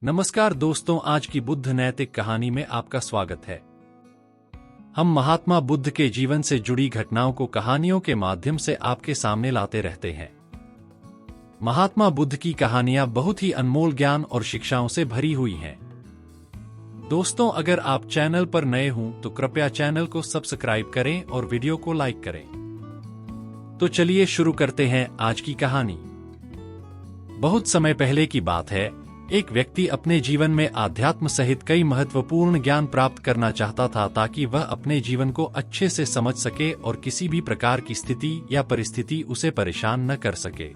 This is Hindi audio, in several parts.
नमस्कार दोस्तों, आज की बुद्ध नैतिक कहानी में आपका स्वागत है। हम महात्मा बुद्ध के जीवन से जुड़ी घटनाओं को कहानियों के माध्यम से आपके सामने लाते रहते हैं। महात्मा बुद्ध की कहानियां बहुत ही अनमोल ज्ञान और शिक्षाओं से भरी हुई हैं। दोस्तों, अगर आप चैनल पर नए हों तो कृपया चैनल को सब्सक्राइब करें और वीडियो को लाइक करें। तो चलिए शुरू करते हैं आज की कहानी। बहुत समय पहले की बात है, एक व्यक्ति अपने जीवन में आध्यात्म सहित कई महत्वपूर्ण ज्ञान प्राप्त करना चाहता था ताकि वह अपने जीवन को अच्छे से समझ सके और किसी भी प्रकार की स्थिति या परिस्थिति उसे परेशान न कर सके।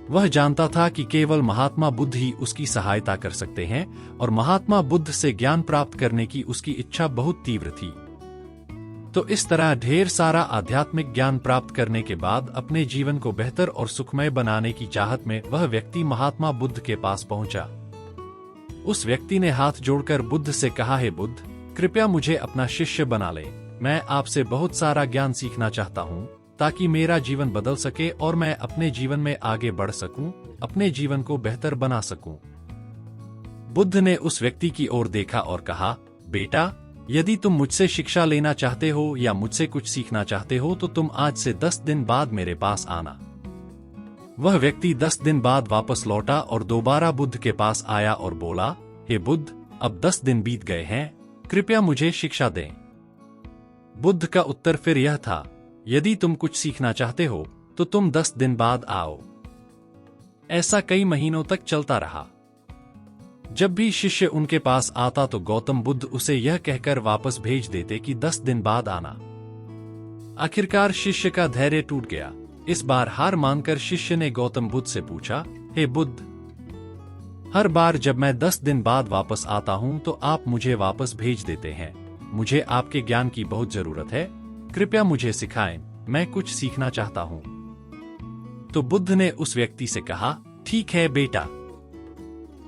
वह जानता था कि केवल महात्मा बुद्ध ही उसकी सहायता कर सकते हैं और महात्मा बुद्ध से ज्ञान प्राप्त करने की उसकी इच्छा बहुत तीव्र थी। तो इस तरह ढेर सारा आध्यात्मिक ज्ञान प्राप्त करने के बाद अपने जीवन को बेहतर और सुखमय बनाने की चाहत में वह व्यक्ति महात्मा बुद्ध के पास पहुंचा। उस व्यक्ति ने हाथ जोड़कर बुद्ध से कहा, हे बुद्ध, कृपया मुझे अपना शिष्य बना ले। मैं आपसे बहुत सारा ज्ञान सीखना चाहता हूं ताकि मेरा जीवन बदल सके और मैं अपने जीवन में आगे बढ़ सकूं, अपने जीवन को बेहतर बना सकूं। बुद्ध ने उस व्यक्ति की ओर देखा और कहा, बेटा, यदि तुम मुझसे शिक्षा लेना चाहते हो या मुझसे कुछ सीखना चाहते हो तो तुम आज से 10 दिन बाद मेरे पास आना। वह व्यक्ति 10 दिन बाद वापस लौटा और दोबारा बुद्ध के पास आया और बोला, हे बुद्ध, अब 10 दिन बीत गए हैं, कृपया मुझे शिक्षा दें। बुद्ध का उत्तर फिर यह था, यदि तुम कुछ सीखना चाहते हो तो तुम 10 दिन बाद आओ। ऐसा कई महीनों तक चलता रहा। जब भी शिष्य उनके पास आता तो गौतम बुद्ध उसे यह कहकर वापस भेज देते कि 10 दिन बाद आना। आखिरकार शिष्य का धैर्य टूट गया। इस बार हार मानकर शिष्य ने गौतम बुद्ध से पूछा, हे बुद्ध, हर बार जब मैं 10 दिन बाद वापस आता हूं तो आप मुझे वापस भेज देते हैं। मुझे आपके ज्ञान की बहुत जरूरत है, कृपया मुझे सिखाएं, मैं कुछ सीखना चाहता हूं। तो बुद्ध ने उस व्यक्ति से कहा, ठीक है बेटा,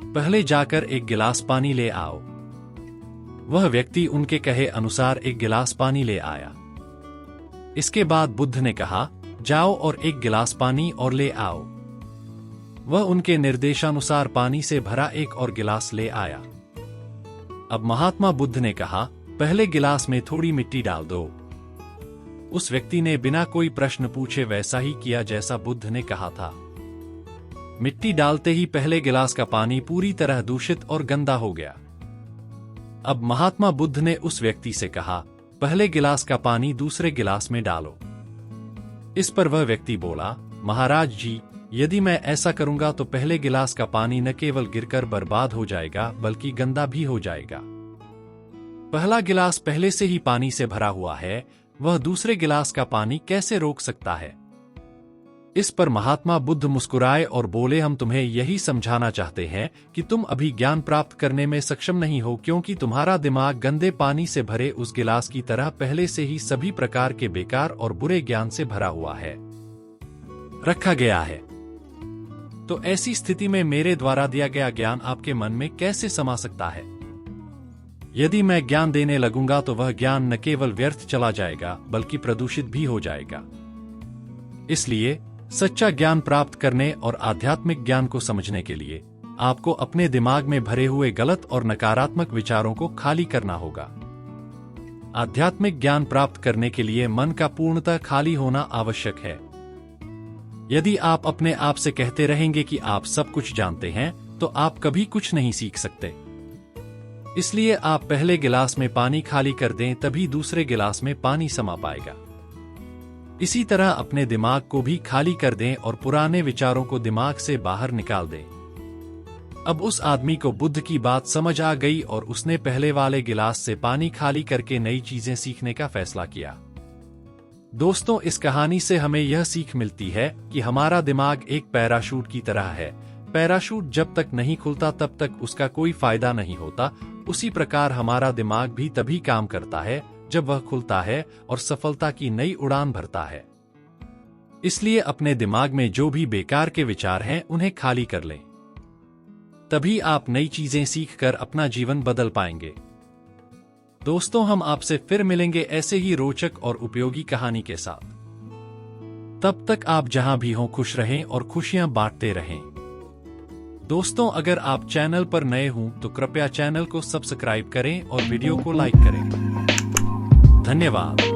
पहले जाकर एक गिलास पानी ले आओ। वह व्यक्ति उनके कहे अनुसार एक गिलास पानी ले आया। इसके बाद बुद्ध ने कहा, जाओ और एक गिलास पानी और ले आओ। वह उनके निर्देशानुसार पानी से भरा एक और गिलास ले आया। अब महात्मा बुद्ध ने कहा, पहले गिलास में थोड़ी मिट्टी डाल दो। उस व्यक्ति ने बिना कोई प्रश्न पूछे वैसा ही किया जैसा बुद्ध ने कहा था। मिट्टी डालते ही पहले गिलास का पानी पूरी तरह दूषित और गंदा हो गया। अब महात्मा बुद्ध ने उस व्यक्ति से कहा, पहले गिलास का पानी दूसरे गिलास में डालो। इस पर वह व्यक्ति बोला, महाराज जी, यदि मैं ऐसा करूंगा तो पहले गिलास का पानी न केवल गिरकर बर्बाद हो जाएगा बल्कि गंदा भी हो जाएगा। पहला गिलास पहले से ही पानी से भरा हुआ है, वह दूसरे गिलास का पानी कैसे रोक सकता है? इस पर महात्मा बुद्ध मुस्कुराए और बोले, हम तुम्हें यही समझाना चाहते हैं कि तुम अभी ज्ञान प्राप्त करने में सक्षम नहीं हो क्योंकि तुम्हारा दिमाग गंदे पानी से भरे उस गिलास की तरह पहले से ही सभी प्रकार के बेकार और बुरे ज्ञान से भरा हुआ है, रखा गया है। तो ऐसी स्थिति में मेरे द्वारा दिया गया ज्ञान आपके मन में कैसे समा सकता है? यदि मैं ज्ञान देने लगूंगा तो वह ज्ञान न केवल व्यर्थ चला जाएगा बल्कि प्रदूषित भी हो जाएगा। इसलिए सच्चा ज्ञान प्राप्त करने और आध्यात्मिक ज्ञान को समझने के लिए आपको अपने दिमाग में भरे हुए गलत और नकारात्मक विचारों को खाली करना होगा। आध्यात्मिक ज्ञान प्राप्त करने के लिए मन का पूर्णतः खाली होना आवश्यक है। यदि आप अपने आप से कहते रहेंगे कि आप सब कुछ जानते हैं तो आप कभी कुछ नहीं सीख सकते। इसलिए आप पहले गिलास में पानी खाली कर दें, तभी दूसरे गिलास में पानी समा पाएगा। इसी तरह अपने दिमाग को भी खाली कर दें और पुराने विचारों को दिमाग से बाहर निकाल दें। अब उस आदमी को बुद्ध की बात समझ आ गई और उसने पहले वाले गिलास से पानी खाली करके नई चीजें सीखने का फैसला किया। दोस्तों, इस कहानी से हमें यह सीख मिलती है कि हमारा दिमाग एक पैराशूट की तरह है। पैराशूट जब तक नहीं खुलता तब तक उसका कोई फायदा नहीं होता। उसी प्रकार हमारा दिमाग भी तभी काम करता है जब वह खुलता है और सफलता की नई उड़ान भरता है। इसलिए अपने दिमाग में जो भी बेकार के विचार हैं उन्हें खाली कर लें, तभी आप नई चीजें सीखकर अपना जीवन बदल पाएंगे। दोस्तों, हम आपसे फिर मिलेंगे ऐसे ही रोचक और उपयोगी कहानी के साथ। तब तक आप जहां भी हों खुश रहें और खुशियां बांटते रहें। दोस्तों, अगर आप चैनल पर नए हों तो कृपया चैनल को सब्सक्राइब करें और वीडियो को लाइक करें। धन्यवाद।